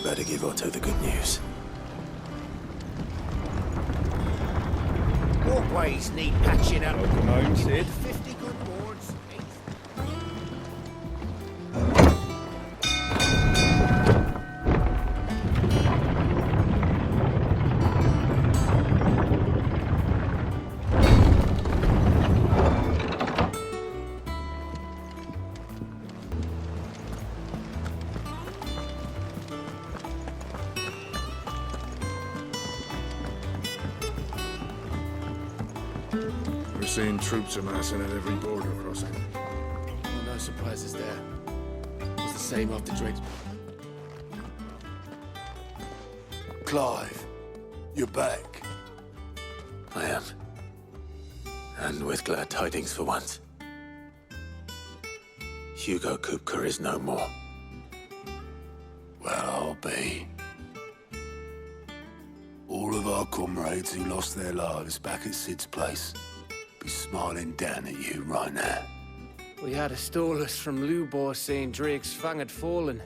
better give Otto the good news. Walkways need patching up. Welcome home, Sid. 50 good boards. We're seeing troops amassing at every border crossing. Well, no surprises there. It was the same after Drake's... Clive, you're back. I am. And with glad tidings for once. Hugo Kupka is no more. Well, I'll be. All of our comrades who lost their lives back at Sid's place be smiling down at you right now. We had a stolus from Lubor saying Drake's fang had fallen.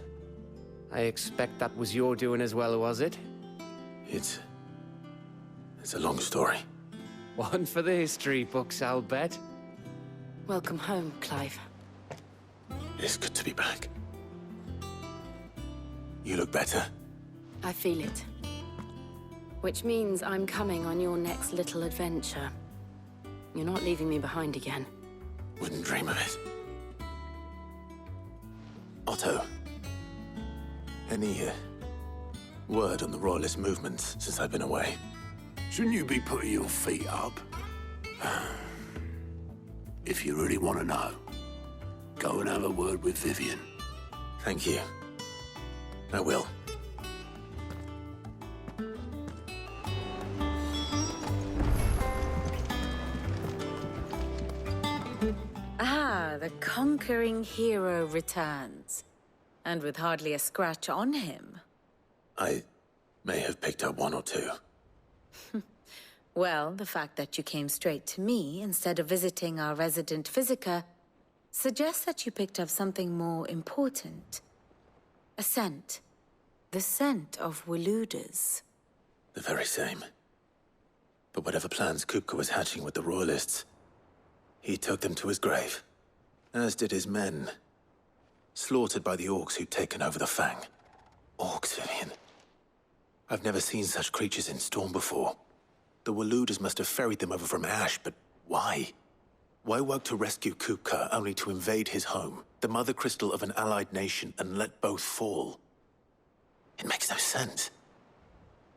I expect that was your doing as well, was it? It's a long story. One for the history books, I'll bet. Welcome home, Clive. It's good to be back. You look better. I feel it. Which means I'm coming on your next little adventure. You're not leaving me behind again. Wouldn't dream of it. Otto, any word on the Royalist movements since I've been away? Shouldn't you be putting your feet up? If you really want to know, go and have a word with Vivian. Thank you. I will. Ah, the conquering hero returns. And with hardly a scratch on him. I may have picked up one or two. Well, the fact that you came straight to me instead of visiting our resident physiker suggests that you picked up something more important. A scent. The scent of Waludas. The very same. But whatever plans Kupka was hatching with the Royalists, he took them to his grave. As did his men. Slaughtered by the orcs who'd taken over the Fang. Orcs, Vivian. I've never seen such creatures in Storm before. The Waludas must have ferried them over from Ash, but why? Why work to rescue Kupka only to invade his home, the mother crystal of an allied nation, and let both fall? It makes no sense.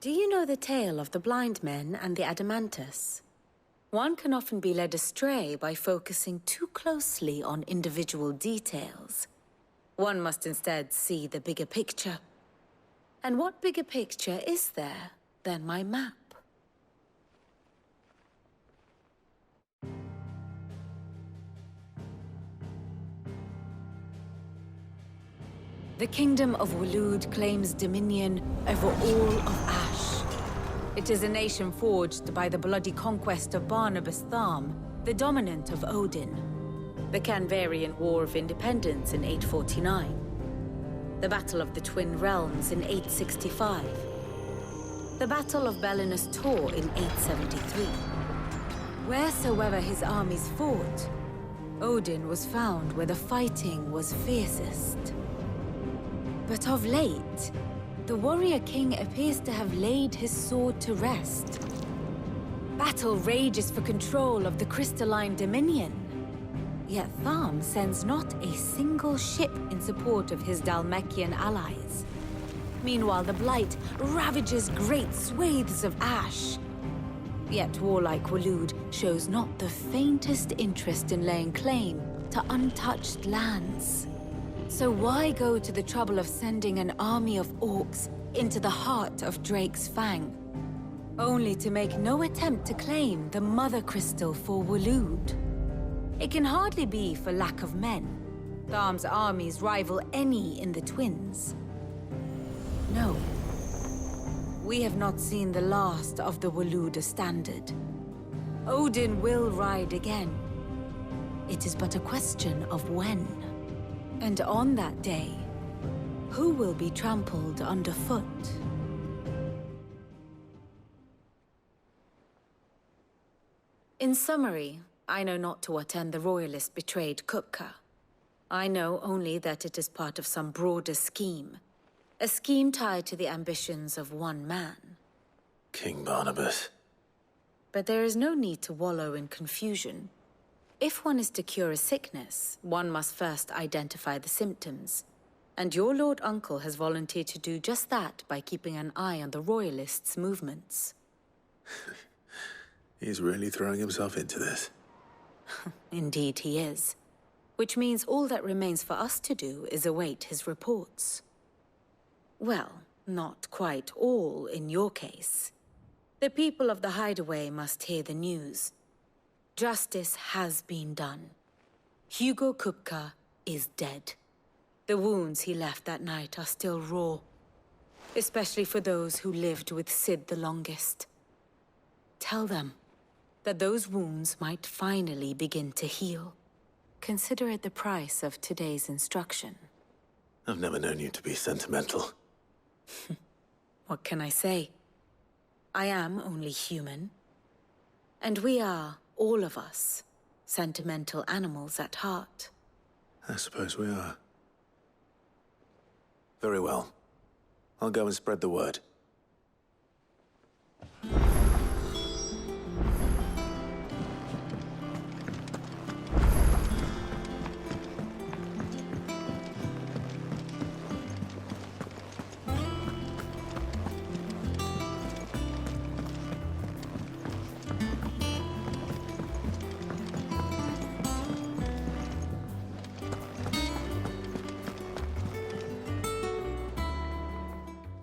Do you know the tale of the blind men and the Adamantus? One can often be led astray by focusing too closely on individual details. One must instead see the bigger picture. And what bigger picture is there than my map? The Kingdom of Waloed claims dominion over all of Ash. It is a nation forged by the bloody conquest of Barnabas Tharm, the dominant of Odin. The Canvarian War of Independence in 849. The Battle of the Twin Realms in 865. The Battle of Belinus Tor in 873. Wheresoever his armies fought, Odin was found where the fighting was fiercest. But of late, the warrior king appears to have laid his sword to rest. Battle rages for control of the crystalline dominion. Yet Tharm sends not a single ship in support of his Dhalmekian allies. Meanwhile, the Blight ravages great swathes of Ash. Yet warlike Waloed shows not the faintest interest in laying claim to untouched lands. So why go to the trouble of sending an army of orcs into the heart of Drake's Fang, only to make no attempt to claim the Mother Crystal for Waloed? It can hardly be for lack of men. Tharm's armies rival any in the Twins. No. We have not seen the last of the Waluda standard. Odin will ride again. It is but a question of when. And on that day, who will be trampled underfoot? In summary, I know not to what end the Royalists betrayed Kupka. I know only that it is part of some broader scheme. A scheme tied to the ambitions of one man. King Barnabas. But there is no need to wallow in confusion. If one is to cure a sickness, one must first identify the symptoms. And your Lord Uncle has volunteered to do just that by keeping an eye on the Royalists' movements. He's really throwing himself into this. Indeed he is. Which means all that remains for us to do is await his reports. Well, not quite all in your case. The people of the Hideaway must hear the news. Justice has been done. Hugo Kupka is dead. The wounds he left that night are still raw. Especially for those who lived with Sid the longest. Tell them that those wounds might finally begin to heal. Consider it the price of today's instruction. I've never known you to be sentimental. What can I say? I am only human. And we are, all of us, sentimental animals at heart. I suppose we are. Very well. I'll go and spread the word.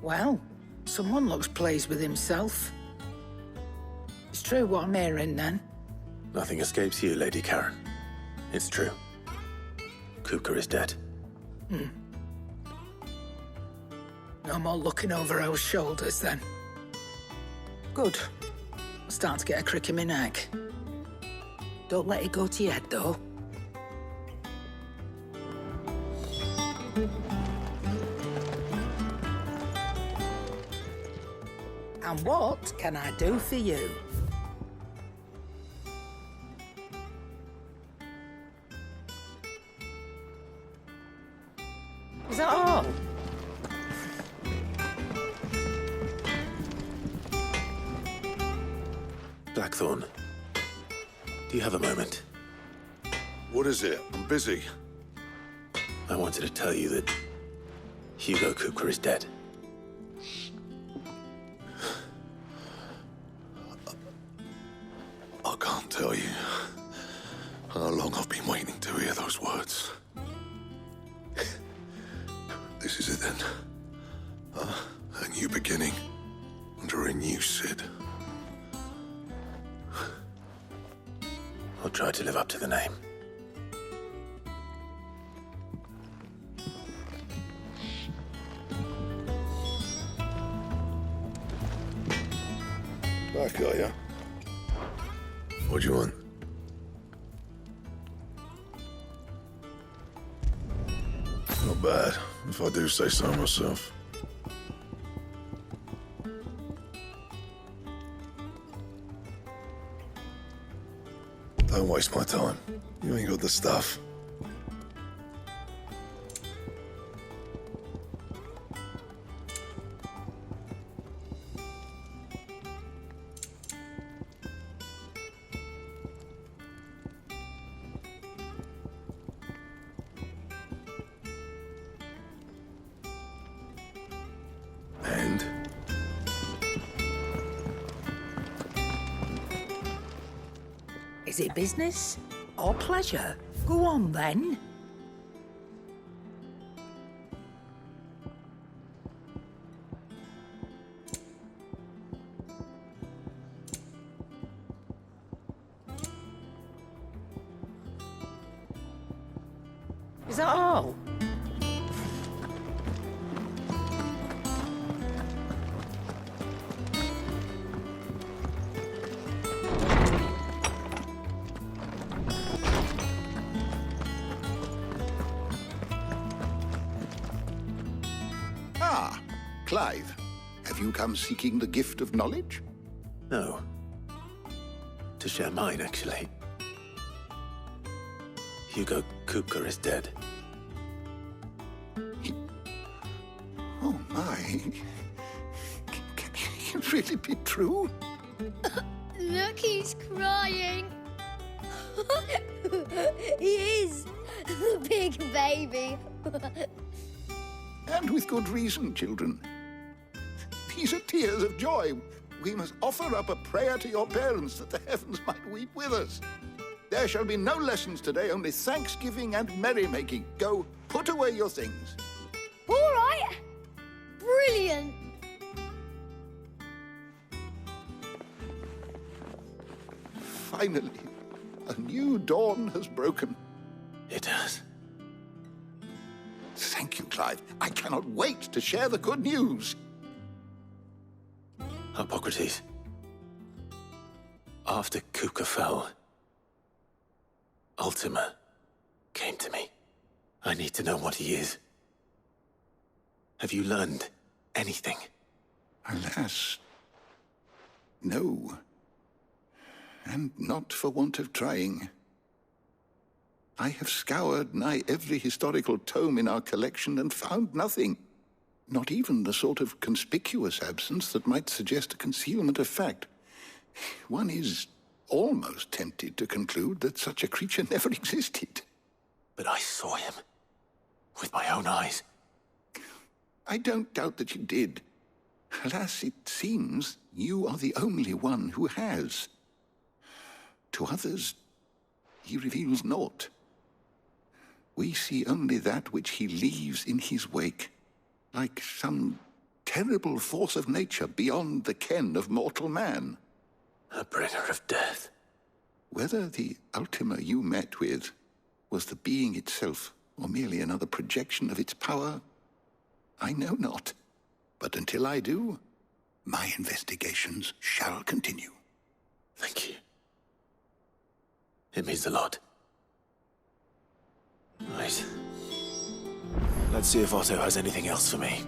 Well, someone looks pleased with himself. It's true what I'm hearing, then. Nothing escapes you, Lady Karen. It's true. Kupka is dead. No more looking over our shoulders, then. Good. I'm starting to get a crick in my neck. Don't let it go to your head, though. And what can I do for you? Is that all? Blackthorn, do you have a moment? What is it? I'm busy. I wanted to tell you that Hugo Kupka is dead. I can't tell you how long I've been waiting to hear those words. This is it then. A new beginning under a new Sid. I'll try to live up to the name. Back, are ya? What do you want? Not bad, if I do say so myself. Don't waste my time. You ain't got the stuff. And? Is it business or pleasure? Go on, then. Is that all? Clive, have you come seeking the gift of knowledge? No. To share mine, actually. Hugo Kupka is dead. Oh my. Can it really be true? Look, he's crying. He is. The big baby. And with good reason, children. These are tears of joy. We must offer up a prayer to your parents that the heavens might weep with us. There shall be no lessons today, only thanksgiving and merrymaking. Go, put away your things. All right. Brilliant. Finally, a new dawn has broken. It has. Thank you, Clive. I cannot wait to share the good news. Hippocrates. After Kupka fell, Ultima came to me. I need to know what he is. Have you learned anything? Alas, no. And not for want of trying. I have scoured nigh every historical tome in our collection and found nothing. Not even the sort of conspicuous absence that might suggest a concealment of fact. One is almost tempted to conclude that such a creature never existed. But I saw him. With my own eyes. I don't doubt that you did. Alas, it seems you are the only one who has. To others, he reveals naught. We see only that which he leaves in his wake, like some terrible force of nature beyond the ken of mortal man. A bringer of death. Whether the Ultima you met with was the being itself, or merely another projection of its power, I know not. But until I do, my investigations shall continue. Thank you. It means a lot. Right. Let's see if Otto has anything else for me.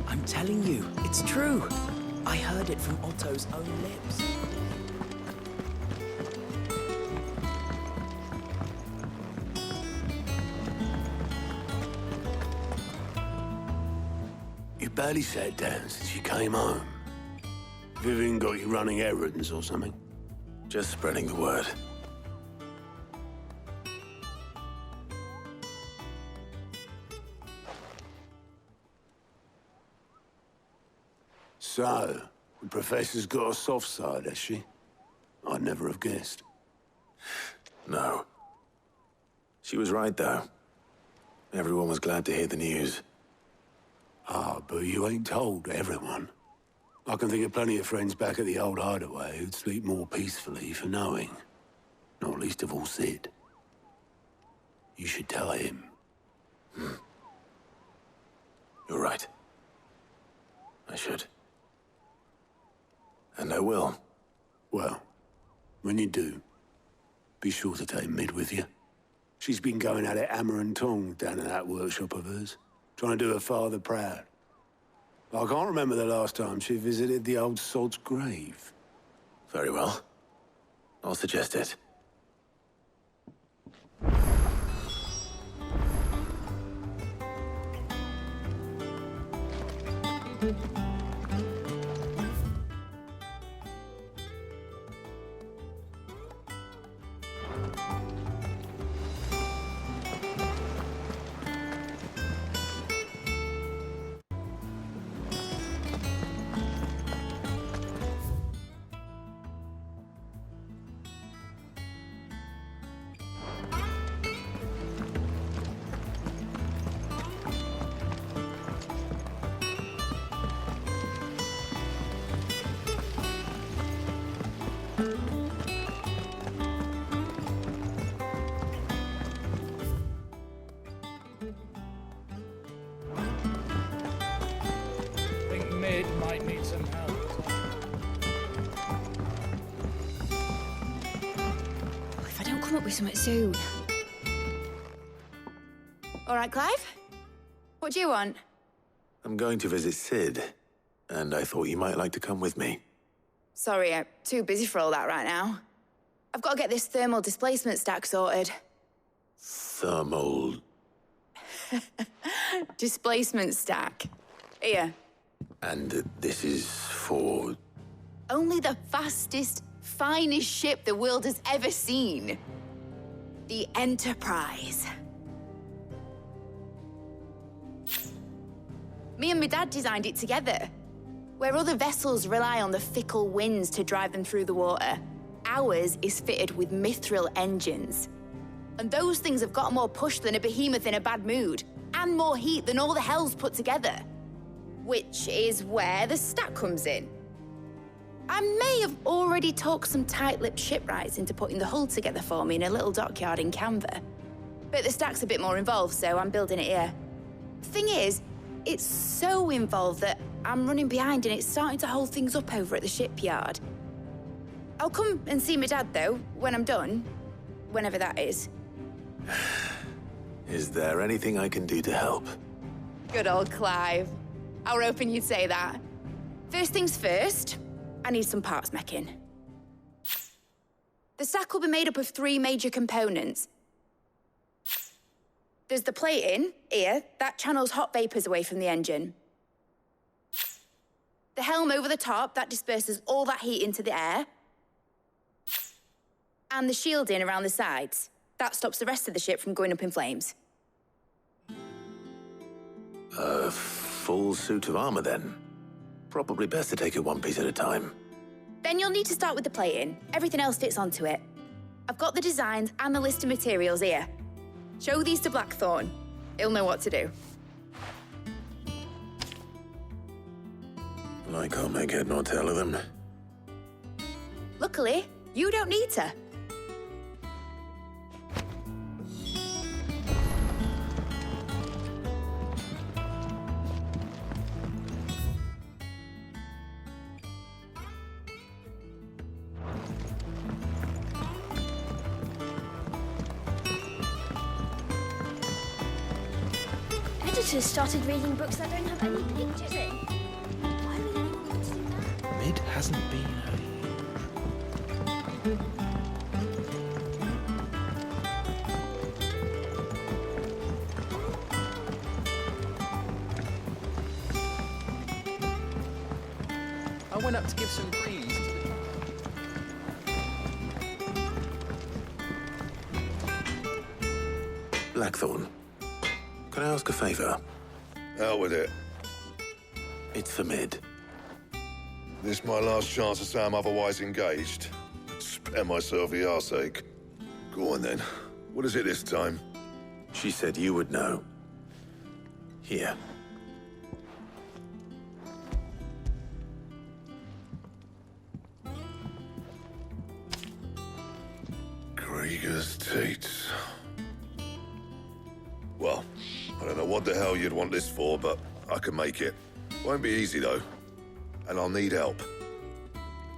I'm telling you, it's true. I heard it from Otto's own lips. You barely sat down since you came home. Vivian got you running errands or something? Just spreading the word. So, the Professor's got a soft side, has she? I'd never have guessed. No. She was right, though. Everyone was glad to hear the news. Ah, but you ain't told everyone. I can think of plenty of friends back at the old hideaway who'd sleep more peacefully for knowing. Not least of all Sid. You should tell him. You're right. I should. And I will. Well, when you do, be sure to take Mid with you. She's been going at it hammer and tong down in that workshop of hers, trying to do her father proud. I can't remember the last time she visited the old sod's grave. Very well. I'll suggest it. with something soon. All right, Clive? What do you want? I'm going to visit Sid, and I thought you might like to come with me. Sorry, I'm too busy for all that right now. I've got to get this thermal displacement stack sorted. Thermal... Displacement stack. Here. And this is for... Only the fastest, finest ship the world has ever seen. The Enterprise. Me and my dad designed it together. Where other vessels rely on the fickle winds to drive them through the water, ours is fitted with mithril engines. And those things have got more push than a behemoth in a bad mood, and more heat than all the hells put together. Which is where the stack comes in. I may have already talked some tight-lipped shipwrights into putting the hull together for me in a little dockyard in Canva. But the stack's a bit more involved, so I'm building it here. Thing is, it's so involved that I'm running behind and it's starting to hold things up over at the shipyard. I'll come and see my dad, though, when I'm done. Whenever that is. Is there anything I can do to help? Good old Clive. I were hoping you'd say that. First things first, I need some parts meching. The stack will be made up of 3 major components. There's the plating, here, that channels hot vapors away from the engine. The helm over the top, that disperses all that heat into the air. And the shielding around the sides. That stops the rest of the ship from going up in flames. A full suit of armor, then? Probably best to take it one piece at a time. Then you'll need to start with the plating. Everything else fits onto it. I've got the designs and the list of materials here. Show these to Blackthorn. He'll know what to do. I can't make head nor tail of them. Luckily, you don't need to. Editors started reading books that don't have any pictures in. Why would anyone want to do that? Mid hasn't been I went up to give some praise to Blackthorn, can I ask a favor? Out with it. It's for Mid. This my last chance to say I'm otherwise engaged. Spare myself the arseache. Go on then. What is it this time? She said you would know. Here. Krieger's Tates. Well, I don't know what the hell you'd want this for, but I can make it. Won't be easy, though. And I'll need help.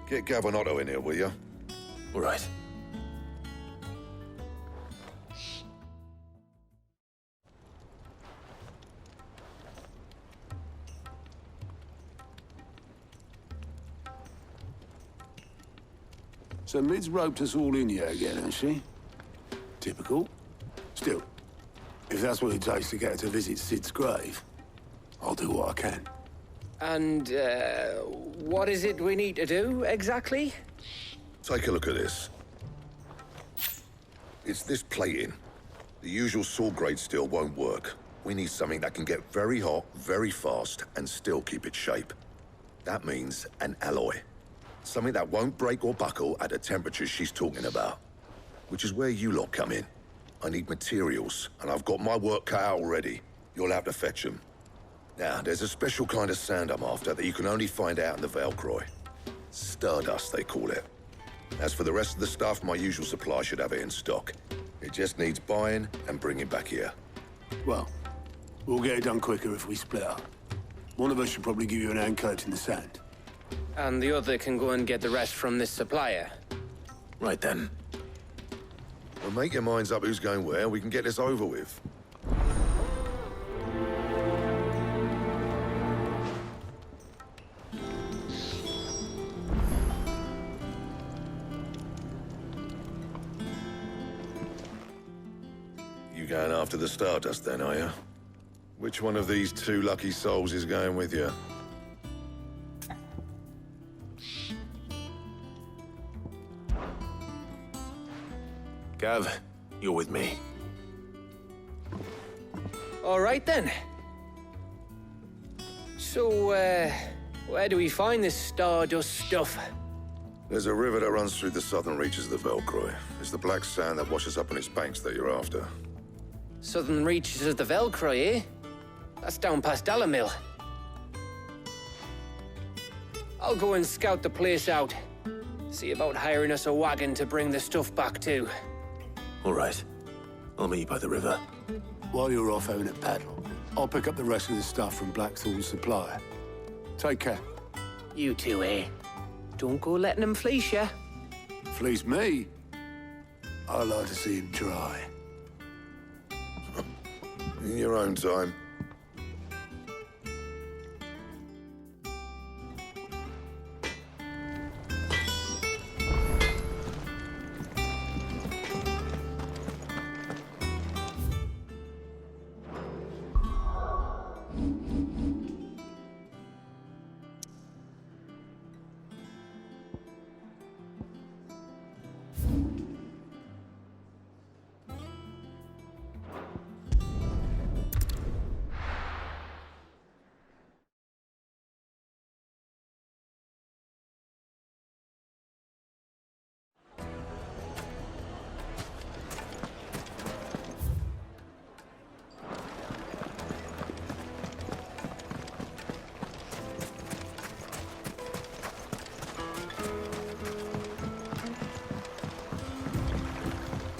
Get Gavin-Otto in here, will you? All right. So Mid's roped us all in here again, has she? Typical. Still, if that's what it takes to get her to visit Sid's grave, I'll do what I can. And, what is it we need to do, exactly? Take a look at this. It's this plating. The usual sword grade steel won't work. We need something that can get very hot, very fast, and still keep its shape. That means an alloy. Something that won't break or buckle at the temperatures she's talking about. Which is where you lot come in. I need materials, and I've got my work cut out already. You'll have to fetch them. Now, there's a special kind of sand I'm after that you can only find out in the Valcroy. Stardust, they call it. As for the rest of the stuff, my usual supply should have it in stock. It just needs buying and bringing back here. Well, we'll get it done quicker if we split up. One of us should probably give you an hand coating the sand. And the other can go and get the rest from this supplier. Right then. Well, make your minds up who's going where. We can get this over with. You going after the Stardust then, are you? Which one of these two lucky souls is going with you? Gav, you're with me. All right, then. So, where do we find this Stardust stuff? There's a river that runs through the southern reaches of the Velcroy. It's the black sand that washes up on its banks that you're after. Southern reaches of the Velcroy, eh? That's down past Dalamil. I'll go and scout the place out. See about hiring us a wagon to bring the stuff back to. All right. I'll meet you by the river. While you're off having a paddle, I'll pick up the rest of the stuff from Blackthorn's supplier. Take care. You two, eh? Don't go letting them fleece ya. Fleece me? I like to see him try. In your own time.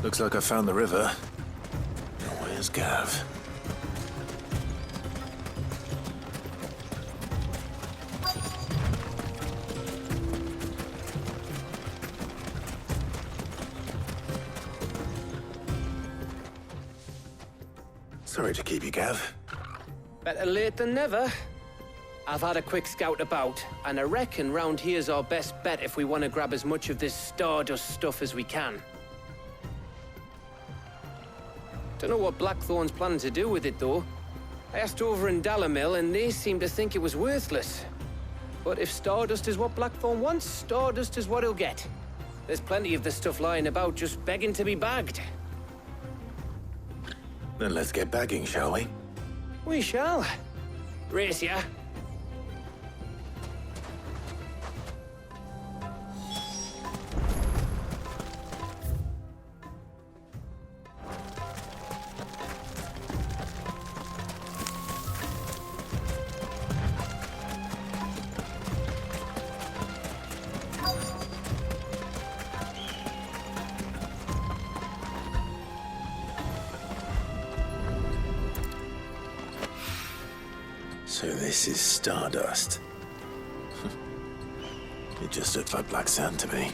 Looks like I found the river. Where's Gav? Sorry to keep you, Gav. Better late than never. I've had a quick scout about, and I reckon round here's our best bet if we want to grab as much of this Stardust stuff as we can. Don't know what Blackthorn's planning to do with it, though. I asked over in Dalamil, and they seem to think it was worthless. But if Stardust is what Blackthorn wants, Stardust is what he'll get. There's plenty of this stuff lying about, just begging to be bagged. Then let's get bagging, shall we? We shall. Race ya. So this is Stardust. It just looked like black sand to me.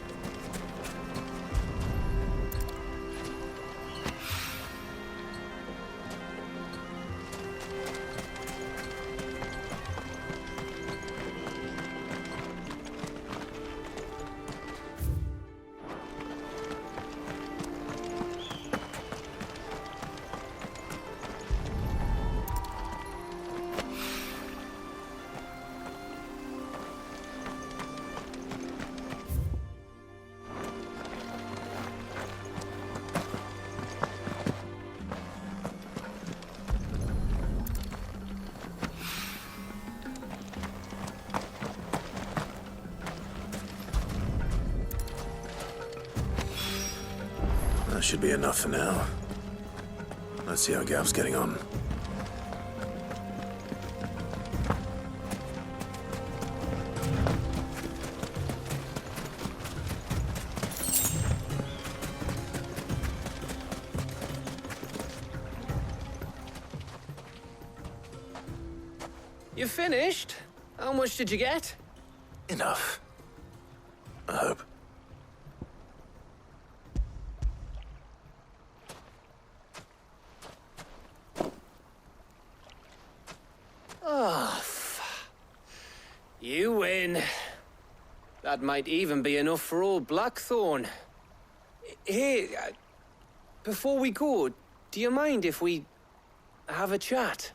That should be enough for now. Let's see how Gav's getting on. You finished? How much did you get? Enough. I hope. That might even be enough for old Blackthorn. Hey, before we go, do you mind if we have a chat?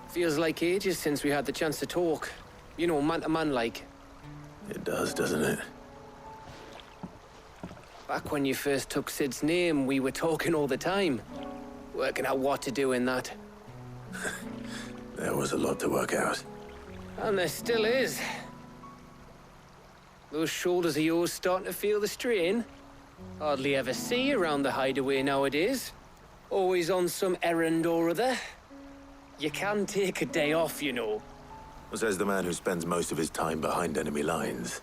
Feels like ages since we had the chance to talk. You know, man to man like. It does, doesn't it? Back when you first took Sid's name, we were talking all the time. Working out what to do in that. There was a lot to work out. And there still is. Those shoulders of yours starting to feel the strain. Hardly ever see you around the hideaway nowadays. Always on some errand or other. You can take a day off, you know. Says the man who spends most of his time behind enemy lines.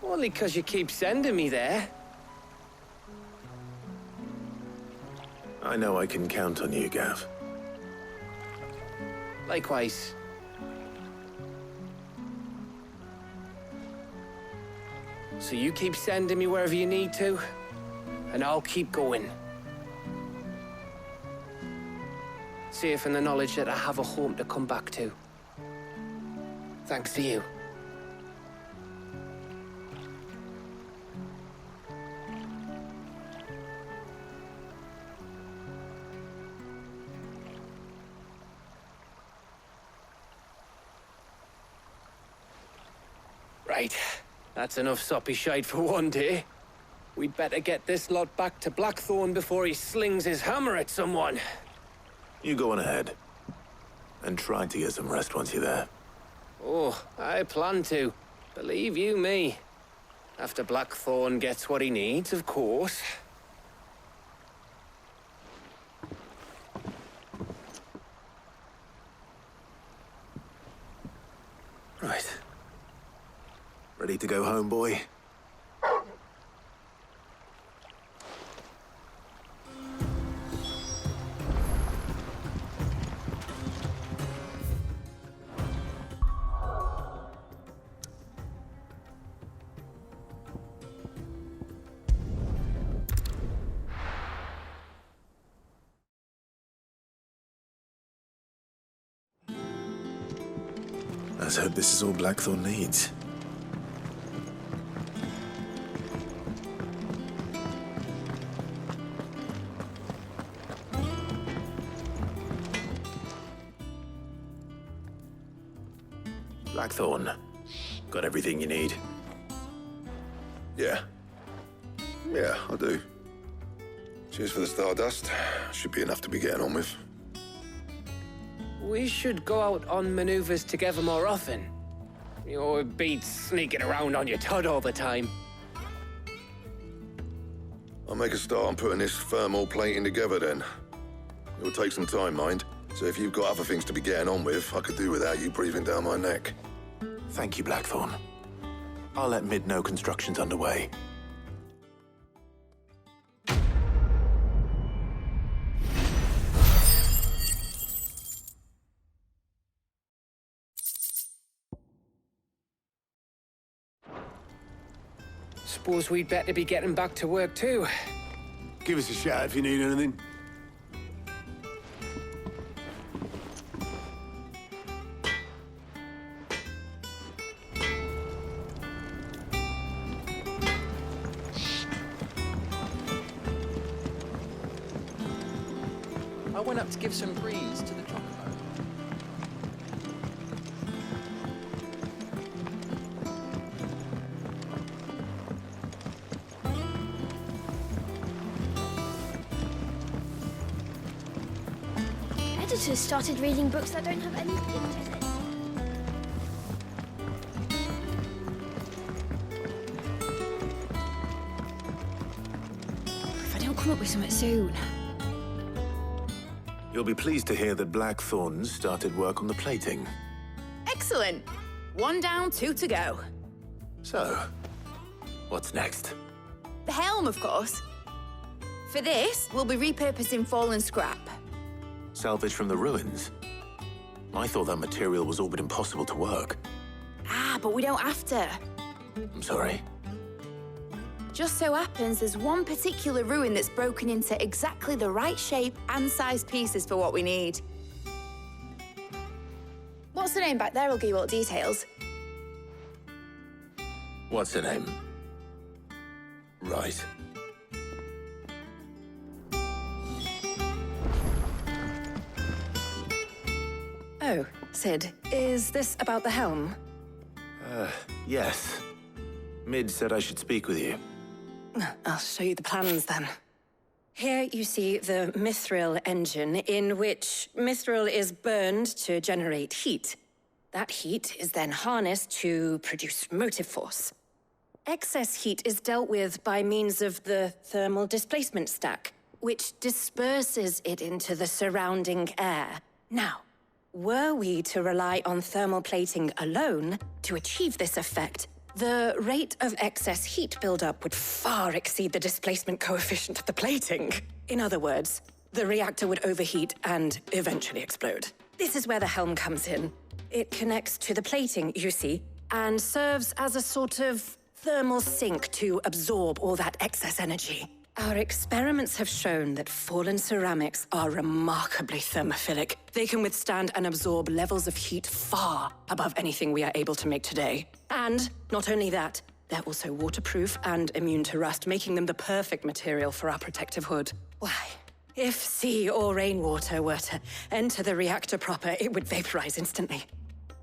Only 'cause you keep sending me there. I know I can count on you, Gav. Likewise. So you keep sending me wherever you need to, and I'll keep going. Safe in the knowledge that I have a home to come back to. Thanks to you. Right. That's enough soppy shite for one day. We'd better get this lot back to Blackthorn before he slings his hammer at someone. You go on ahead. And try to get some rest once you're there. Oh, I plan to. Believe you me. After Blackthorn gets what he needs, of course. Right. Ready to go home, boy? Let's hope this is all Blackthorn needs. Blackthorn, got everything you need? Yeah. Yeah, I do. Cheers for the Stardust. Should be enough to be getting on with. We should go out on maneuvers together more often. You're beat sneaking around on your Todd all the time. I'll make a start on putting this thermal plating together then. It'll take some time, mind. So if you've got other things to be getting on with, I could do without you breathing down my neck. Thank you, Blackthorn. I'll let Mid know construction's underway. Suppose we'd better be getting back to work too. Give us a shout if you need anything. I went up to give some greens to the Chocobos. Editors started reading books that don't have any pictures in. If I don't come up with something soon. You'll be pleased to hear that Blackthorn started work on the plating. Excellent. 1 down, 2 to go. So, what's next? The helm, of course. For this, we'll be repurposing fallen scrap. Salvage from the ruins? I thought that material was all but impossible to work. Ah, Yeah, but we don't have to. I'm sorry. Just so happens there's one particular ruin that's broken into exactly the right shape and size pieces for what we need. What's the name back there? I'll give you all the details. What's her name? Right. Oh, Sid, is this about the helm? Yes. Mid said I should speak with you. I'll show you the plans then. Here you see the mithril engine, in which mithril is burned to generate heat. That heat is then harnessed to produce motive force. Excess heat is dealt with by means of the thermal displacement stack, which disperses it into the surrounding air. Now, were we to rely on thermal plating alone to achieve this effect, the rate of excess heat buildup would far exceed the displacement coefficient of the plating. In other words, the reactor would overheat and eventually explode. This is where the helm comes in. It connects to the plating, you see, and serves as a sort of thermal sink to absorb all that excess energy. Our experiments have shown that fallen ceramics are remarkably thermophilic. They can withstand and absorb levels of heat far above anything we are able to make today. And not only that, they're also waterproof and immune to rust, making them the perfect material for our protective hood. Why, if sea or rainwater were to enter the reactor proper, it would vaporize instantly.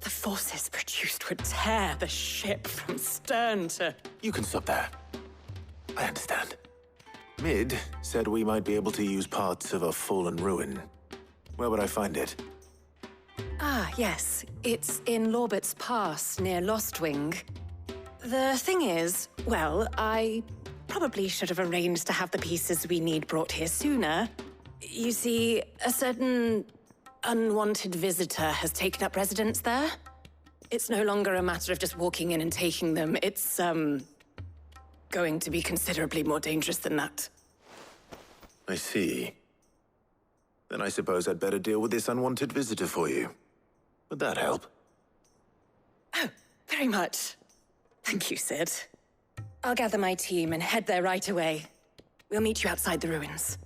The forces produced would tear the ship from stern to... You can stop there. I understand. Mid said we might be able to use parts of a fallen ruin. Where would I find it? Ah, yes. It's in Lorbert's Pass, near Lostwing. The thing is, well, I probably should have arranged to have the pieces we need brought here sooner. You see, a certain unwanted visitor has taken up residence there. It's no longer a matter of just walking in and taking them. It's, going to be considerably more dangerous than that. I see. Then I suppose I'd better deal with this unwanted visitor for you. Would that help? Oh, very much. Thank you, Sid. I'll gather my team and head there right away. We'll meet you outside the ruins.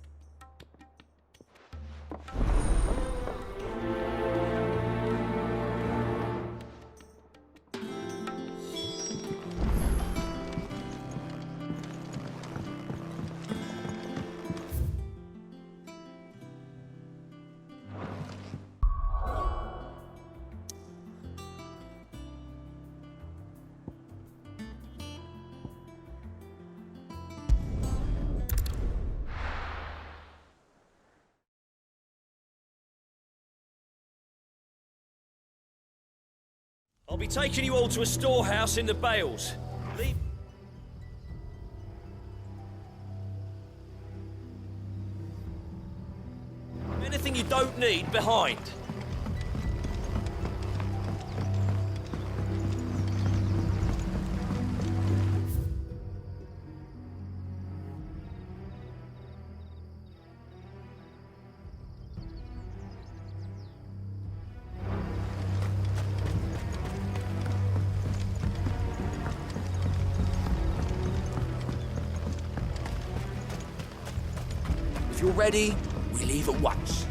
I'll be taking you all to a storehouse in the Bales. Leave... Anything you don't need behind. If you're ready, we leave at once.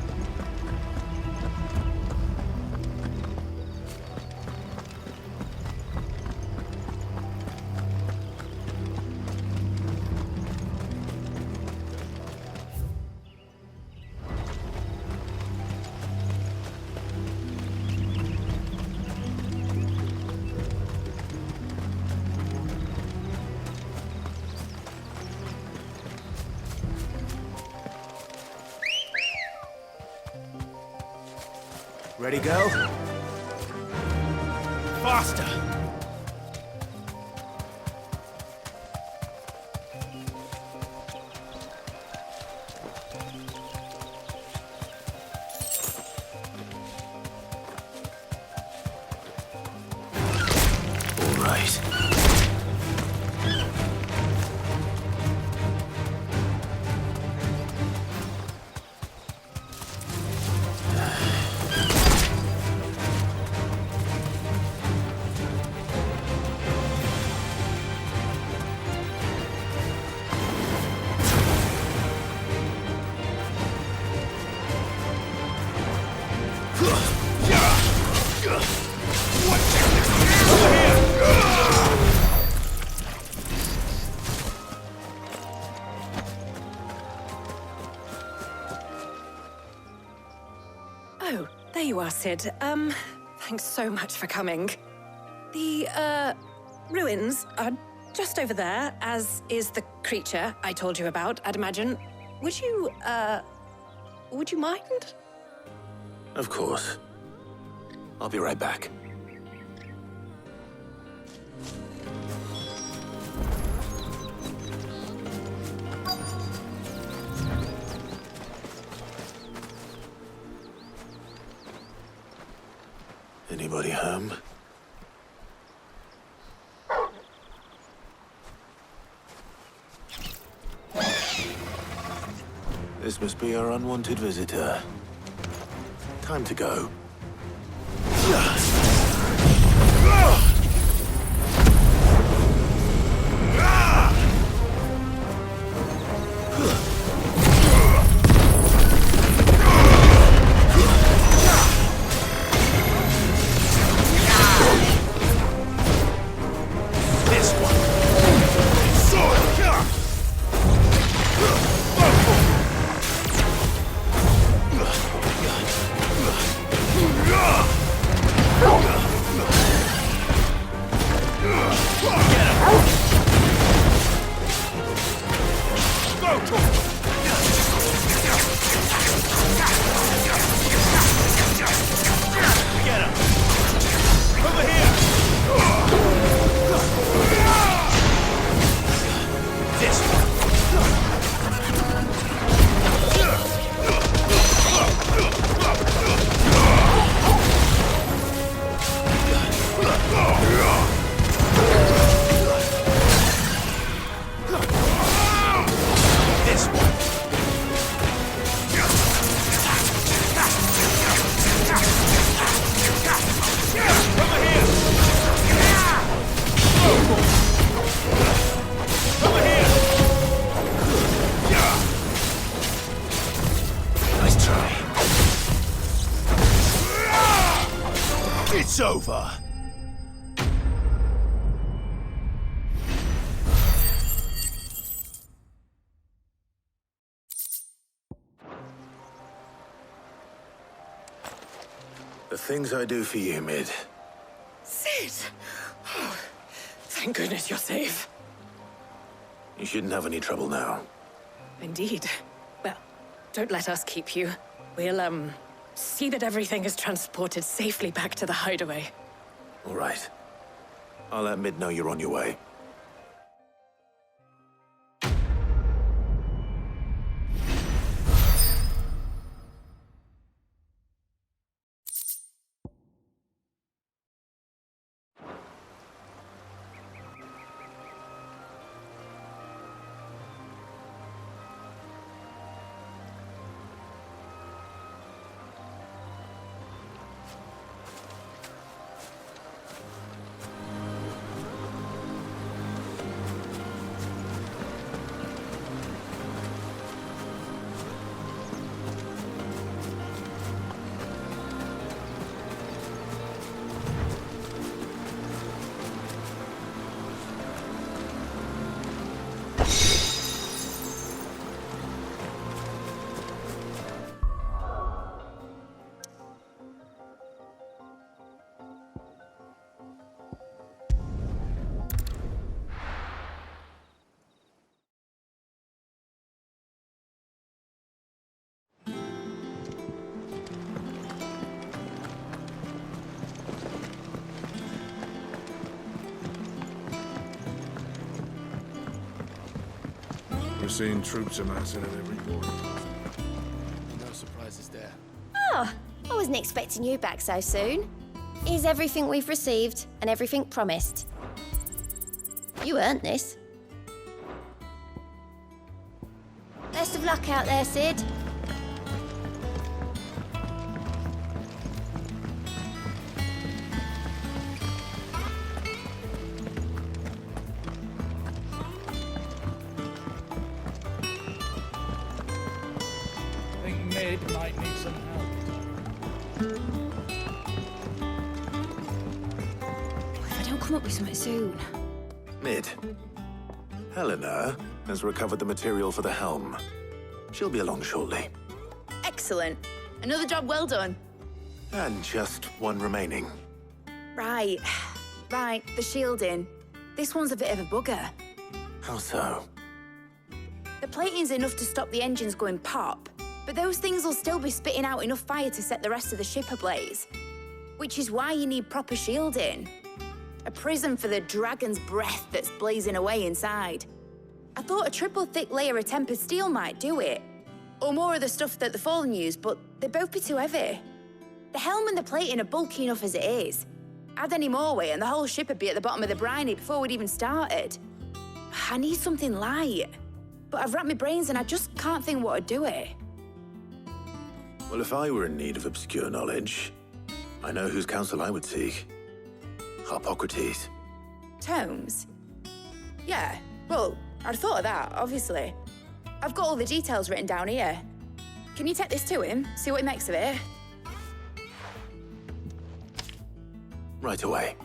Ready, go? Faster! All right. Oh, there you are, Sid. Thanks so much for coming. The, ruins are just over there, as is the creature I told you about, I'd imagine. Would you mind? Of course. I'll be right back. Anybody home? This must be our unwanted visitor. Time to go. It's over. The things I do for you, Mid. Sid! Oh, thank goodness you're safe. You shouldn't have any trouble now. Indeed. Well, don't let us keep you. We'll, see that everything is transported safely back to the hideaway. All right. I'll let Mid know you're on your way. We're seeing troops amassing at every corner. No surprises there. Oh, I wasn't expecting you back so soon. Here's everything we've received and everything promised. You earned this. Best of luck out there, Sid. Think Mid might need some help. If I don't come up with something soon. Mid. Helena has recovered the material for the helm. She'll be along shortly. Excellent. Another job well done. And just one remaining. Right. Right, the shielding. This one's a bit of a bugger. How so? The plating's enough to stop the engines going pop, but those things will still be spitting out enough fire to set the rest of the ship ablaze. Which is why you need proper shielding. A prison for the dragon's breath that's blazing away inside. I thought a triple thick layer of tempered steel might do it. Or more of the stuff that the Fallen use, but they'd both be too heavy. The helm and the plating are bulky enough as it is. Add any more weight and the whole ship would be at the bottom of the briny before we'd even started. I need something light. But I've racked my brains and I just can't think what would do it. Well, if I were in need of obscure knowledge, I know whose counsel I would seek. Harpocrates. Tomes? Yeah, well, I'd thought of that, obviously. I've got all the details written down here. Can you take this to him, see what he makes of it? Right away.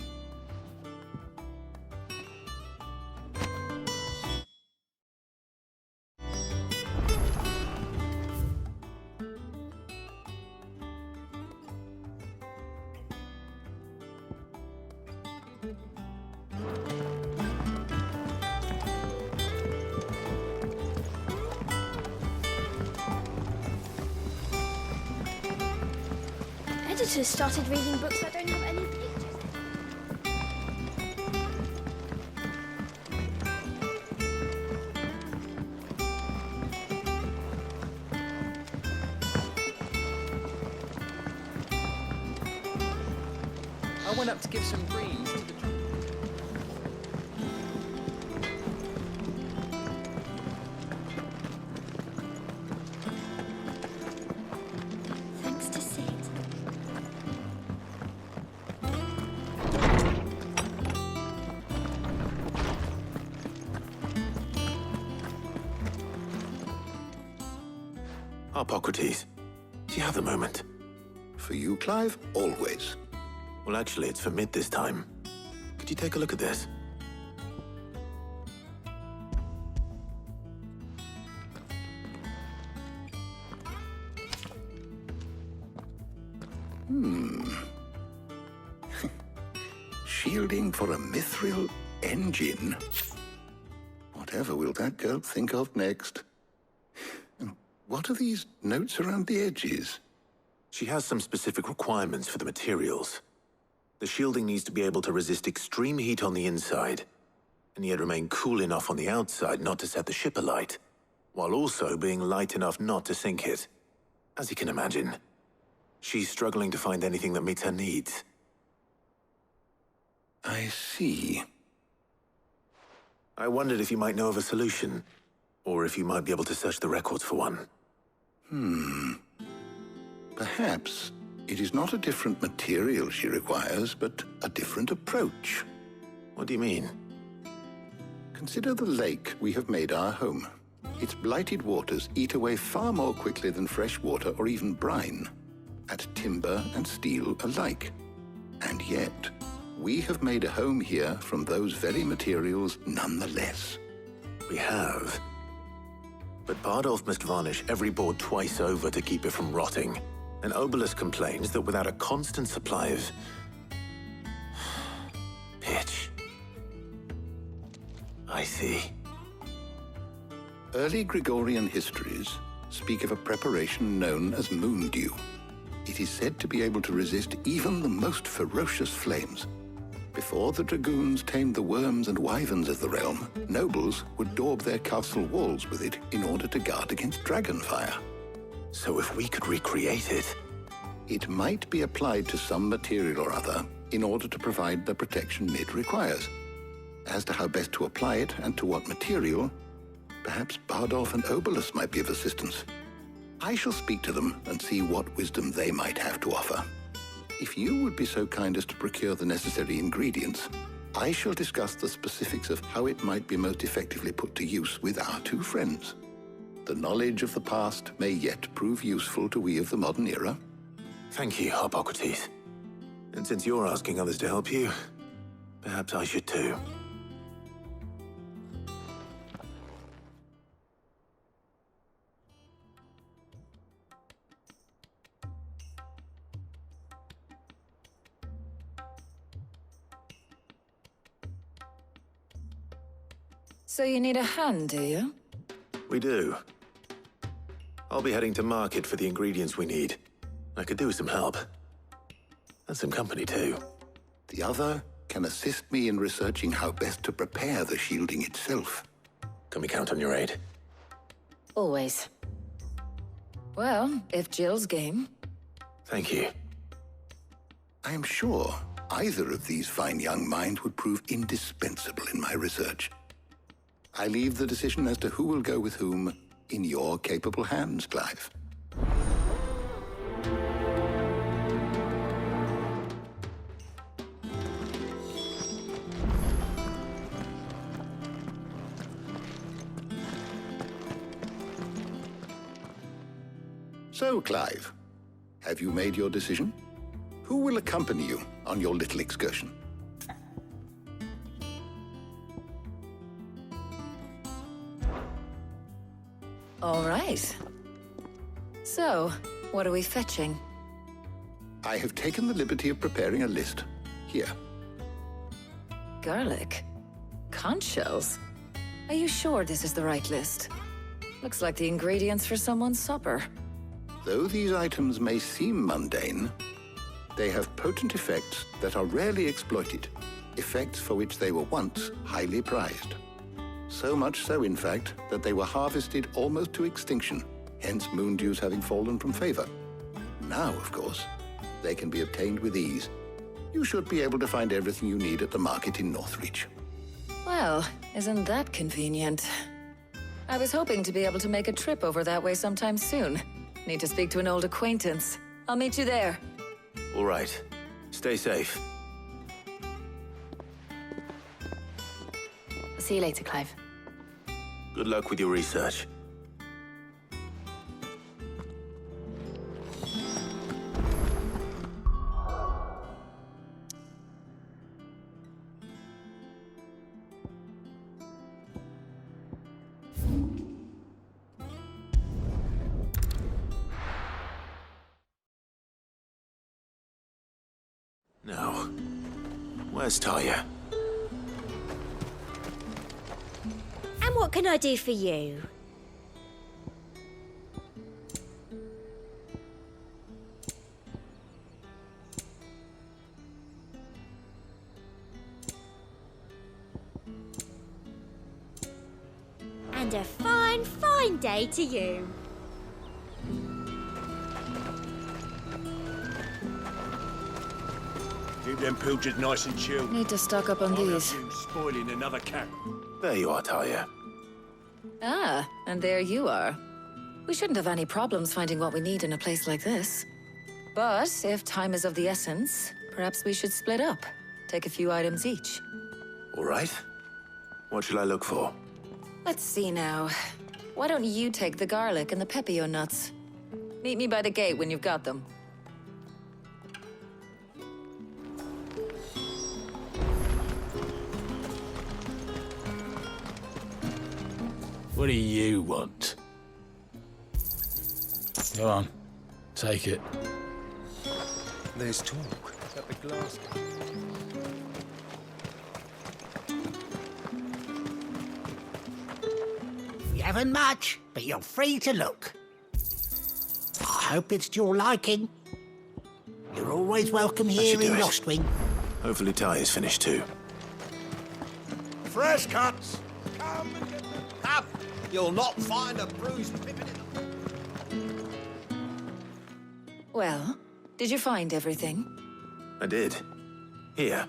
Editors started reading books that don't have any pictures. I went up to give some greens to the... Thanks to Sid. Harpocrates, do you have a moment? For you, Clive, always. Well, actually, it's for Mid this time. Could you take a look at this? Shielding for a mithril engine. Whatever will that girl think of next? And what are these notes around the edges? She has some specific requirements for the materials. The shielding needs to be able to resist extreme heat on the inside, and yet remain cool enough on the outside not to set the ship alight, while also being light enough not to sink it. As you can imagine, she's struggling to find anything that meets her needs. I see. I wondered if you might know of a solution, or if you might be able to search the records for one. Perhaps it is not a different material she requires, but a different approach. What do you mean? Consider the lake we have made our home. Its blighted waters eat away far more quickly than fresh water or even brine, at timber and steel alike. And yet, we have made a home here from those very materials nonetheless. We have. But Bardolph must varnish every board twice over to keep it from rotting. And Obelus complains that without a constant supply of... pitch. I see. Early Gregorian histories speak of a preparation known as moon dew. It is said to be able to resist even the most ferocious flames. Before the dragoons tamed the worms and wyverns of the realm, nobles would daub their castle walls with it in order to guard against dragon fire. So if we could recreate it... It might be applied to some material or other in order to provide the protection Mid requires. As to how best to apply it and to what material, perhaps Bardolph and Obelus might be of assistance. I shall speak to them and see what wisdom they might have to offer. If you would be so kind as to procure the necessary ingredients, I shall discuss the specifics of how it might be most effectively put to use with our two friends. The knowledge of the past may yet prove useful to we of the modern era. Thank you, Hippocrates. And since you're asking others to help you, perhaps I should too. So you need a hand, do you? We do. I'll be heading to market for the ingredients we need. I could do with some help. And some company, too. The other can assist me in researching how best to prepare the shielding itself. Can we count on your aid? Always. Well, if Jill's game. Thank you. I am sure either of these fine young minds would prove indispensable in my research. I leave the decision as to who will go with whom in your capable hands, Clive. So, Clive, have you made your decision? Who will accompany you on your little excursion? All right. So, what are we fetching? I have taken the liberty of preparing a list. Here. Garlic? Conch shells? Are you sure this is the right list? Looks like the ingredients for someone's supper. Though these items may seem mundane, they have potent effects that are rarely exploited, effects for which they were once highly prized. So much so, in fact, that they were harvested almost to extinction, hence moon dews having fallen from favor. Now, of course, they can be obtained with ease. You should be able to find everything you need at the market in Northreach. Well, isn't that convenient? I was hoping to be able to make a trip over that way sometime soon. Need to speak to an old acquaintance. I'll meet you there. All right. Stay safe. I'll see you later, Clive. Good luck with your research. Now, where's Talia? And what can I do for you? And a fine, fine day to you. Keep them pilchards nice and chilled. Need to stock up on these. Spoiling another cat. There you are, Talia. Ah, and there you are. We shouldn't have any problems finding what we need in a place like this. But if time is of the essence, perhaps we should split up. Take a few items each. All right. What shall I look for? Let's see now. Why don't you take the garlic and the pepio nuts? Meet me by the gate when you've got them. What do you want? Go on, take it. There's talk at the glass. We haven't much, but you're free to look. I hope it's to your liking. You're always welcome here in Lostwing. Hopefully Talia's finished too. Fresh cuts! Come and get them. Up! You'll not find a bruised pippin in them. Well, did you find everything? I did. Here.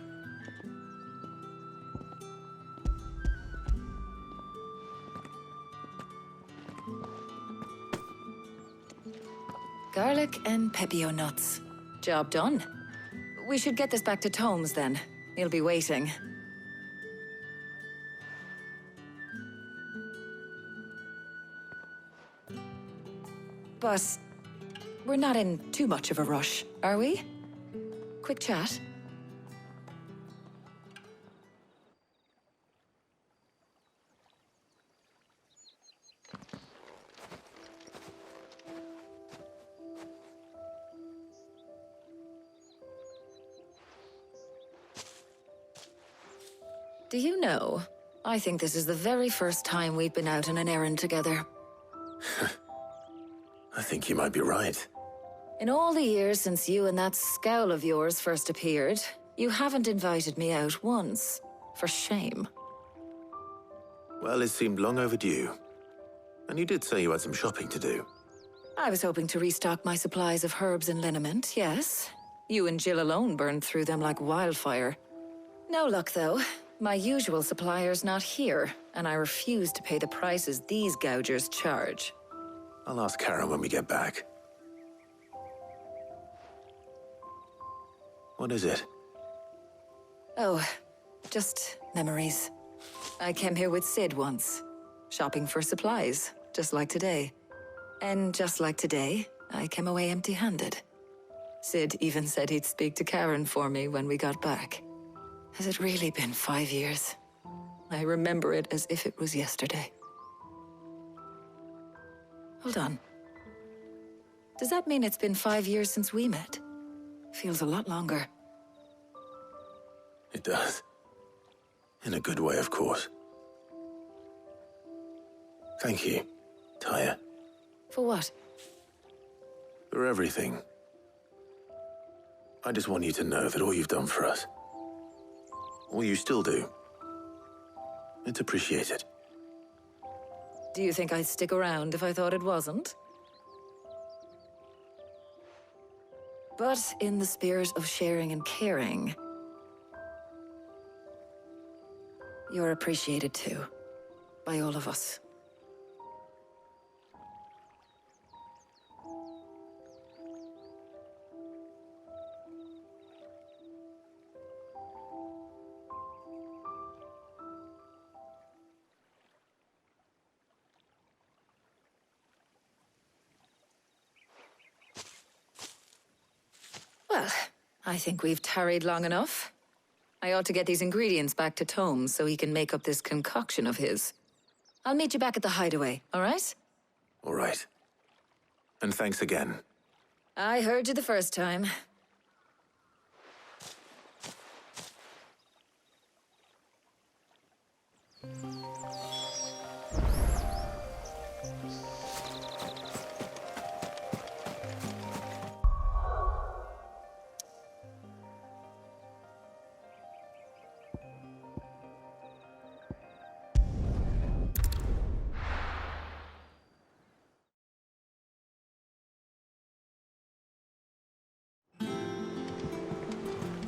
Garlic and pepio nuts. Job done. We should get this back to Tomes then. He'll be waiting. But We're not in too much of a rush, are we? Quick chat? Do you know, I think this is the very first time we've been out on an errand together. I think you might be right. In all the years since you and that scowl of yours first appeared, you haven't invited me out once. For shame. Well, it seemed long overdue. And you did say you had some shopping to do. I was hoping to restock my supplies of herbs and liniment, yes. You and Jill alone burned through them like wildfire. No luck, though. My usual supplier's not here, and I refuse to pay the prices these gougers charge. I'll ask Karen when we get back. What is it? Oh, just memories. I came here with Sid once, shopping for supplies, just like today. And just like today, I came away empty-handed. Sid even said he'd speak to Karen for me when we got back. Has it really been 5 years? I remember it as if it was yesterday. Hold on. Does that mean it's been 5 years since we met? Feels a lot longer. It does. In a good way, of course. Thank you, Tyre. For what? For everything. I just want you to know that all you've done for us, all you still do, it's appreciated. Do you think I'd stick around if I thought it wasn't? But in the spirit of sharing and caring, you're appreciated too, by all of us. Well, I think we've tarried long enough. I ought to get these ingredients back to Tome so he can make up this concoction of his. I'll meet you back at the hideaway, all right? All right. And thanks again. I heard you the first time.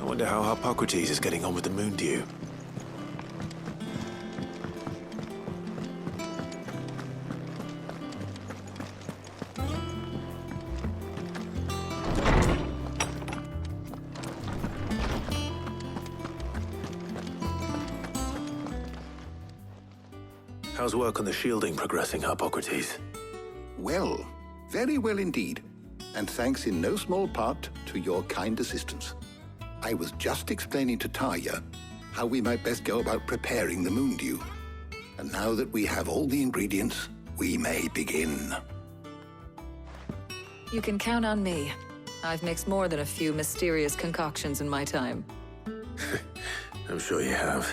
I wonder how Hippocrates is getting on with the moon dew. How's work on the shielding progressing, Hippocrates? Well, very well indeed. And thanks in no small part to your kind assistance. I was just explaining to Tarja how we might best go about preparing the moon dew. And now that we have all the ingredients, we may begin. You can count on me. I've mixed more than a few mysterious concoctions in my time. I'm sure you have.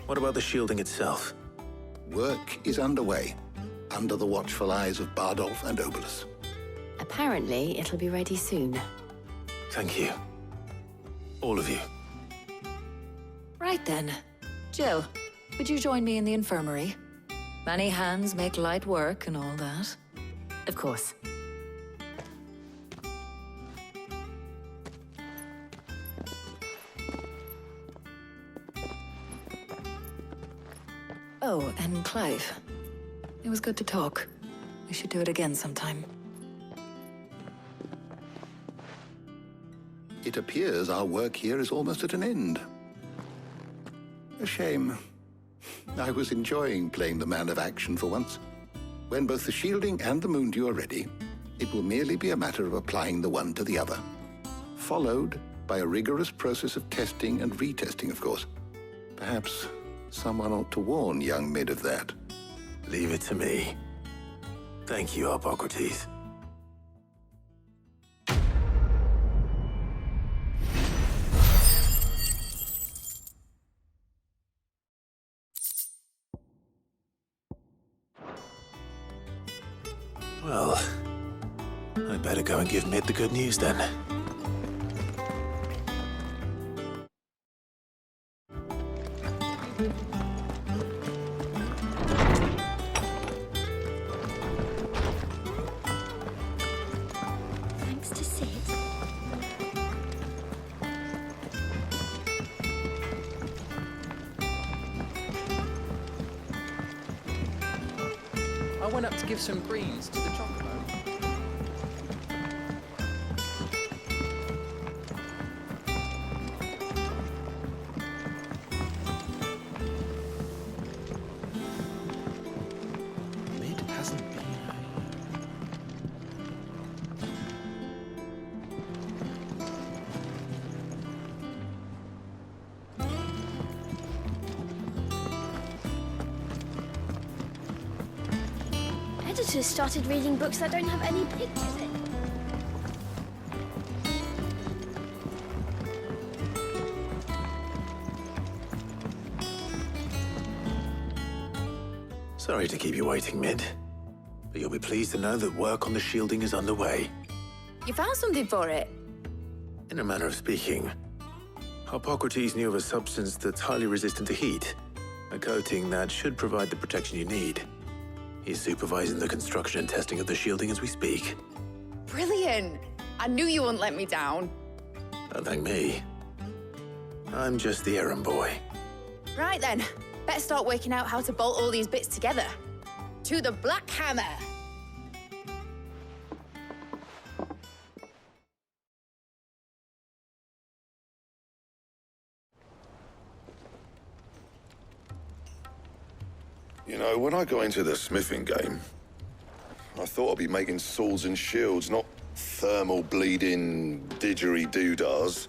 What about the shielding itself? Work is underway, under the watchful eyes of Bardolph and Obolus. Apparently, it'll be ready soon. Thank you. All of you. Right then. Jill, would you join me in the infirmary? Many hands make light work and all that. Of course. Oh, and Clive. It was good to talk. We should do it again sometime. It appears our work here is almost at an end. A shame. I was enjoying playing the man of action for once. When both the shielding and the moon dew are ready, It will merely be a matter of applying the one to the other, followed by a rigorous process of testing and retesting, of course. Perhaps someone ought to warn young Mid of that. Leave it to me. Thank you, Hippocrates. Well, I better go and give Mid the good news then. Thanks to Sid. I went up to give some greens to the Chocobo. Mid hasn't been. Editors started reading books that don't have any pictures in. Sorry to keep you waiting, Mid. But you'll be pleased to know that work on the shielding is underway. You found something for it? In a manner of speaking, Hippocrates knew of a substance that's highly resistant to heat, a coating that should provide the protection you need. He's supervising the construction and testing of the shielding as we speak. Brilliant! I knew you wouldn't let me down. Don't thank me. I'm just the errand boy. Right then, better start working out how to bolt all these bits together. To the Black Hammer! You know, when I got into the smithing game, I thought I'd be making swords and shields, not thermal bleeding didgeridoo-dahs.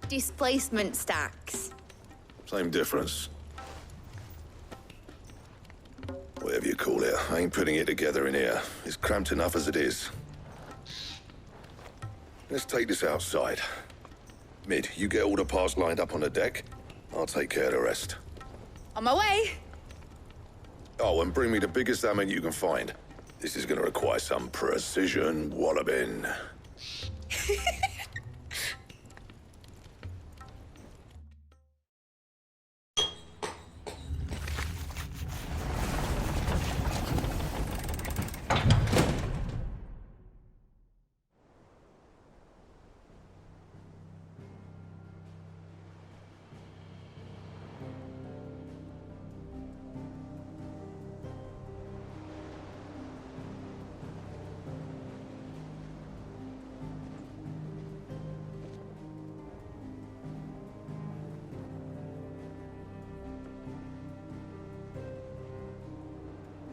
Displacement stacks. Same difference. Whatever you call it, I ain't putting it together in here. It's cramped enough as it is. Let's take this outside. Mid, you get all the parts lined up on the deck. I'll take care of the rest. On my way! Oh, and bring me the biggest hammer you can find. This is gonna require some precision walloping.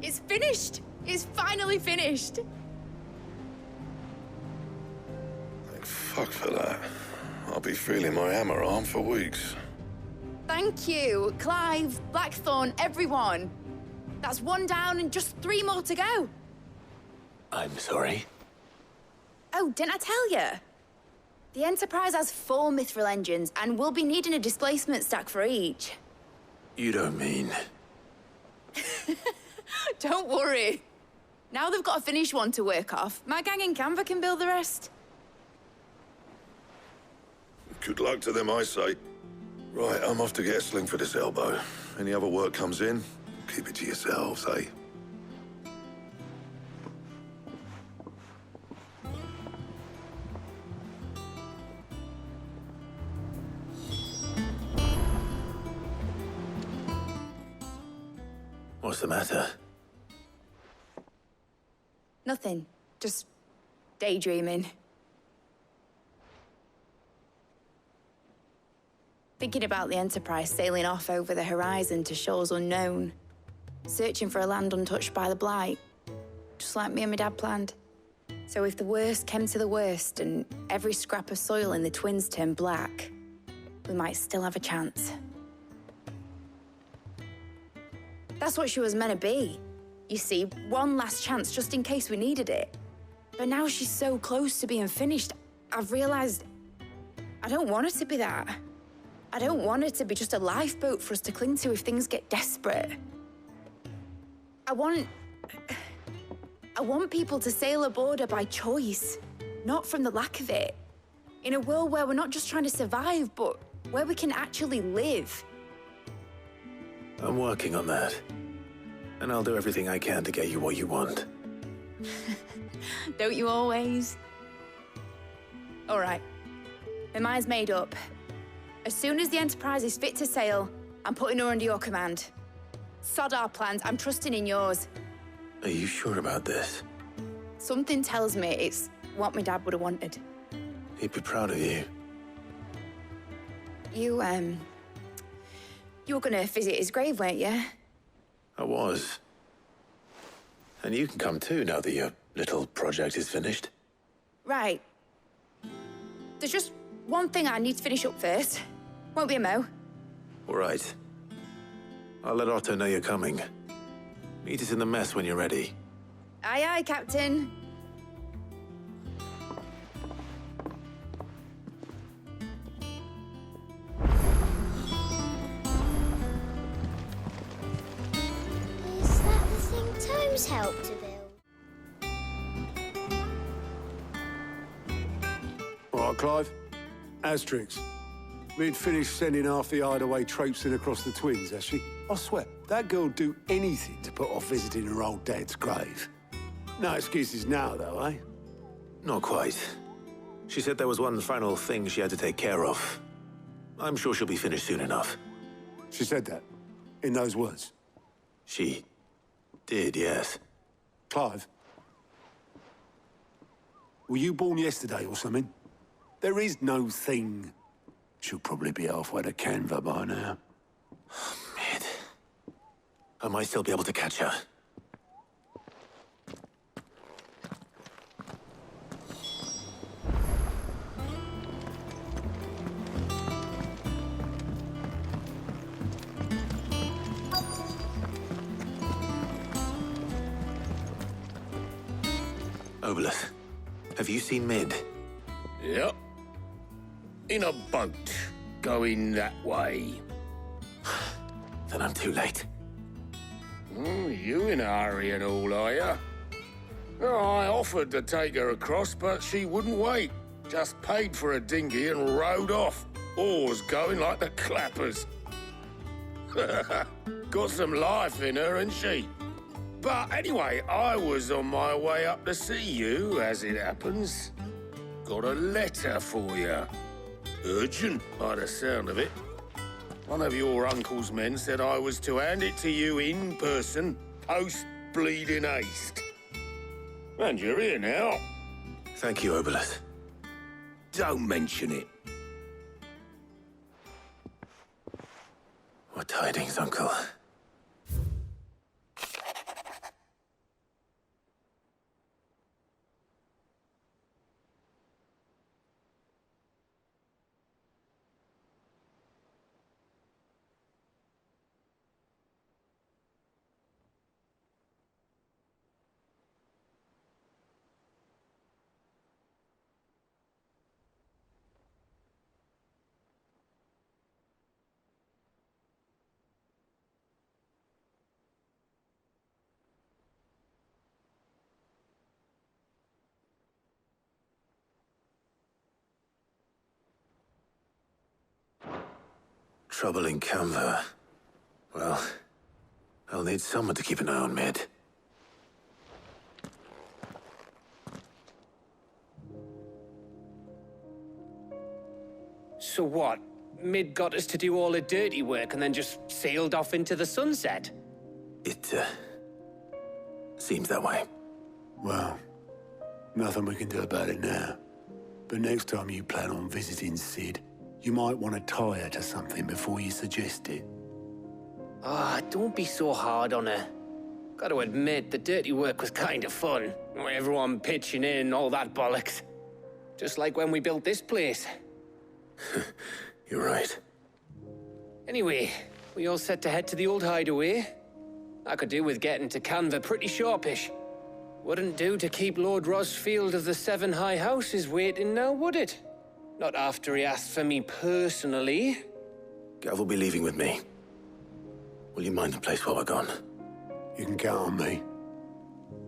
It's finished! It's finally finished! Thank fuck for that. I'll be feeling my hammer arm for weeks. Thank you, Clive, Blackthorn, everyone. That's one down and just 3 more to go. I'm sorry. Oh, didn't I tell you? The Enterprise has 4 mithril engines, and we'll be needing a displacement stack for each. You don't mean... Don't worry. Now they've got a finished one to work off, my gang in Canva can build the rest. Good luck to them, I say. Right, I'm off to get a sling for this elbow. Any other work comes in, keep it to yourselves, eh? What's the matter? Nothing. Just daydreaming. Thinking about the Enterprise sailing off over the horizon to shores unknown. Searching for a land untouched by the Blight. just like me and my dad planned. So if the worst came to the worst and every scrap of soil in the twins turned black, we might still have a chance. That's what she was meant to be. You see, one last chance just in case we needed it. But now she's so close to being finished, I've realized I don't want her to be that. I don't want her to be just a lifeboat for us to cling to if things get desperate. I want people to sail aboard her by choice, not from the lack of it. In a world where we're not just trying to survive, but where we can actually live. I'm working on that. And I'll do everything I can to get you what you want. Don't you always? All right. My mind's made up. As soon as the Enterprise is fit to sail, I'm putting her under your command. Sod our plans, I'm trusting in yours. Are you sure about this? Something tells me it's what my dad would have wanted. He'd be proud of you. You were gonna visit his grave, weren't you? I was. And you can come too now that your little project is finished. Right. There's just one thing I need to finish up first. Won't be a mo. All right. I'll let Otto know you're coming. Meet us in the mess when you're ready. Aye, aye, Captain. Is that the thing Tomes helped to build? All right, Clive. Asterix. We'd finished sending half the hideaway traipsing across the twins, has she? I swear, that girl'd do anything to put off visiting her old dad's grave. No excuses now, though, eh? Not quite. She said there was one final thing she had to take care of. I'm sure she'll be finished soon enough. She said that? In those words? She did, yes. Clive? Were you born yesterday or something? There is no thing. She'll probably be halfway to Canva by now. Mid. I might still be able to catch her. Obolus, have you seen Mid? Yep. In a boat, going that way. Then I'm too late. Oh, you in a hurry and all, are you? Oh, I offered to take her across, but she wouldn't wait. Just paid for a dinghy and rowed off. Oars going like the clappers. Got some life in her, ain't she? But anyway, I was on my way up to see you, as it happens. Got a letter for you. Urgent, by the sound of it. One of your uncle's men said I was to hand it to you in person, post-bleeding haste. And you're here now. Thank you, Obolus. Don't mention it. What tidings, Uncle? Trouble in Canva. Well, I'll need someone to keep an eye on Mid. So what? Mid got us to do all the dirty work and then just sailed off into the sunset? It, seems that way. Well, nothing we can do about it now. But next time you plan on visiting Sid, you might want to tie her to something before you suggest it. Ah, don't be so hard on her. Got to admit, the dirty work was kind of fun. Everyone pitching in, all that bollocks. Just like when we built this place. You're right. Anyway, we all set to head to the old hideaway. I could do with getting to Canva pretty sharpish. Wouldn't do to keep Lord Rosfield of the Seven High Houses waiting now, would it? Not after he asked for me personally. Gav will be leaving with me. Will you mind the place while we're gone? You can count on me.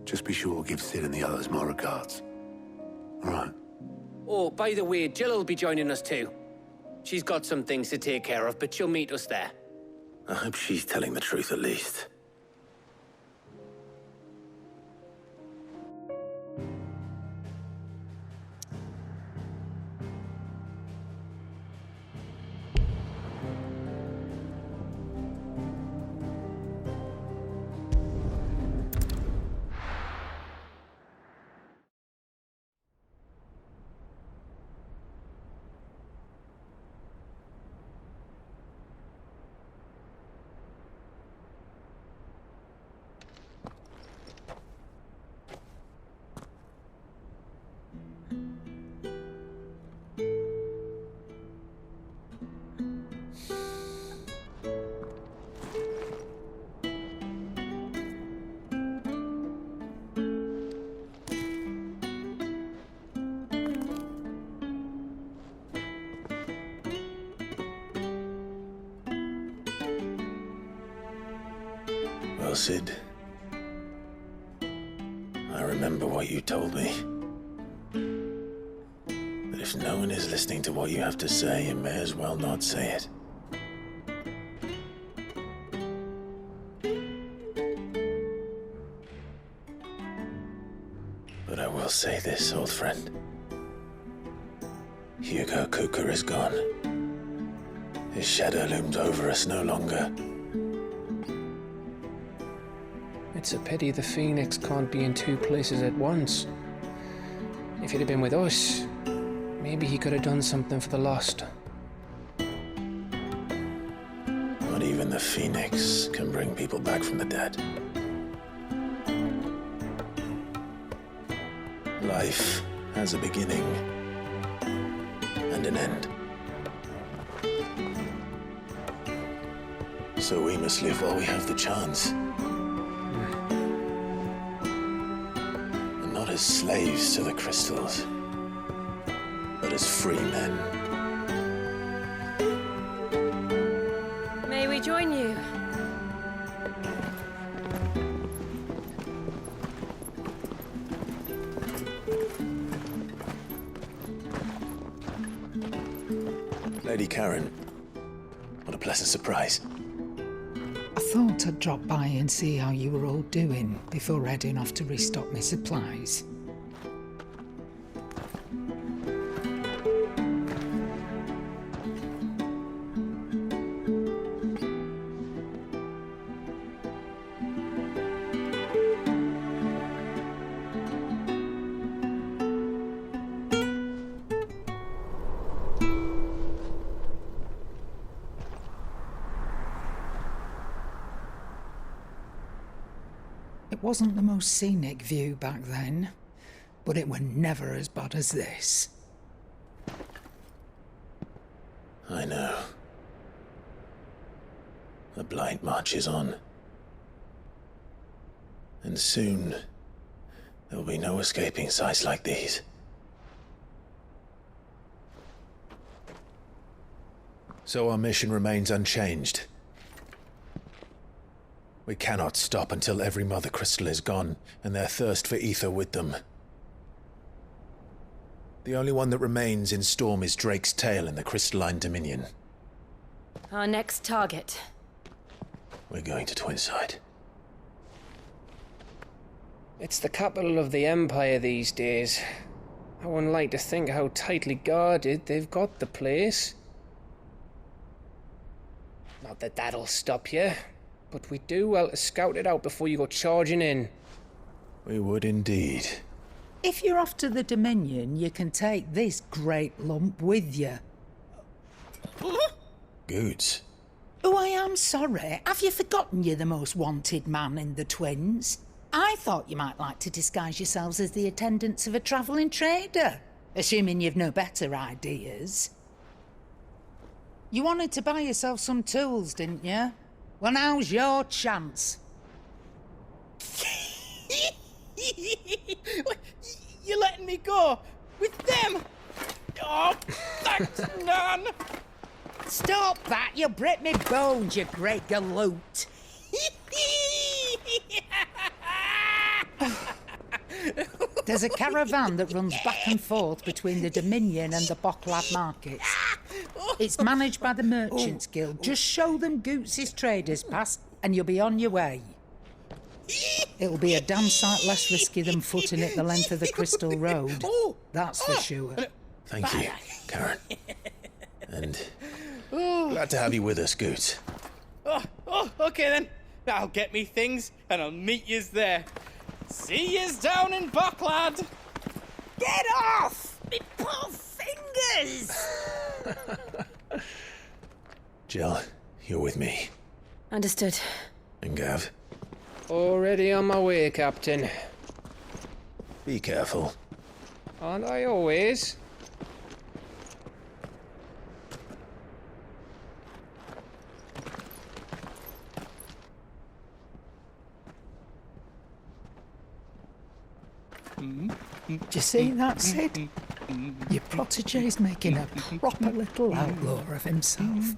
Just be sure to give Sid and the others my regards. All right. Oh, by the way, Jill will be joining us too. She's got some things to take care of, but she'll meet us there. I hope she's telling the truth at least. Well, Sid, I remember what you told me. That if no one is listening to what you have to say, you may as well not say it. But I will say this, old friend. Hugo Kuka is gone. His shadow looms over us no longer. It's a pity the Phoenix can't be in two places at once. If he'd have been with us, maybe he could have done something for the lost. Not even the Phoenix can bring people back from the dead. Life has a beginning and an end. So we must live while we have the chance. Not as slaves to the crystals, but as free men. May we join you? Lady Karen, what a pleasant surprise. I thought I'd drop by and see how you were all doing before heading off to restock my supplies. It wasn't the most scenic view back then, but it were never as bad as this. I know. The Blight marches on. And soon, there will be no escaping sights like these. So our mission remains unchanged. We cannot stop until every Mother Crystal is gone, and their thirst for ether with them. The only one that remains in Storm is Drake's tail in the Crystalline Dominion. Our next target. We're going to Twinside. It's the capital of the Empire these days. I wouldn't like to think how tightly guarded they've got the place. Not that that'll stop you, but we do well to scout it out before you go charging in. We would indeed. If you're off to the Dominion, you can take this great lump with you. Goods. Oh, I am sorry. Have you forgotten you're the most wanted man in the Twins? I thought you might like to disguise yourselves as the attendants of a travelling trader, assuming you've no better ideas. You wanted to buy yourself some tools, didn't you? Well, now's your chance. You're letting me go? With them? Oh, thanks, Nan! Stop that! You'll break me bones, you great galoot! There's a caravan that runs back and forth between the Dominion and the Bocklad markets. It's managed by the Merchants Guild. Just show them Goots' traders pass and you'll be on your way. It'll be a damn sight less risky than footing it the length of the Crystal Road. That's for sure. Thank you, Karen. And glad to have you with us, Goots. Okay then. I'll get me things and I'll meet yous there. See yous down in Bocklad. Get off! Me poor fingers! Jill, you're with me. Understood. And Gav? Already on my way, Captain. Be careful. Aren't I always? Do you see that, Sid? Your protege's making a proper little outlaw of himself.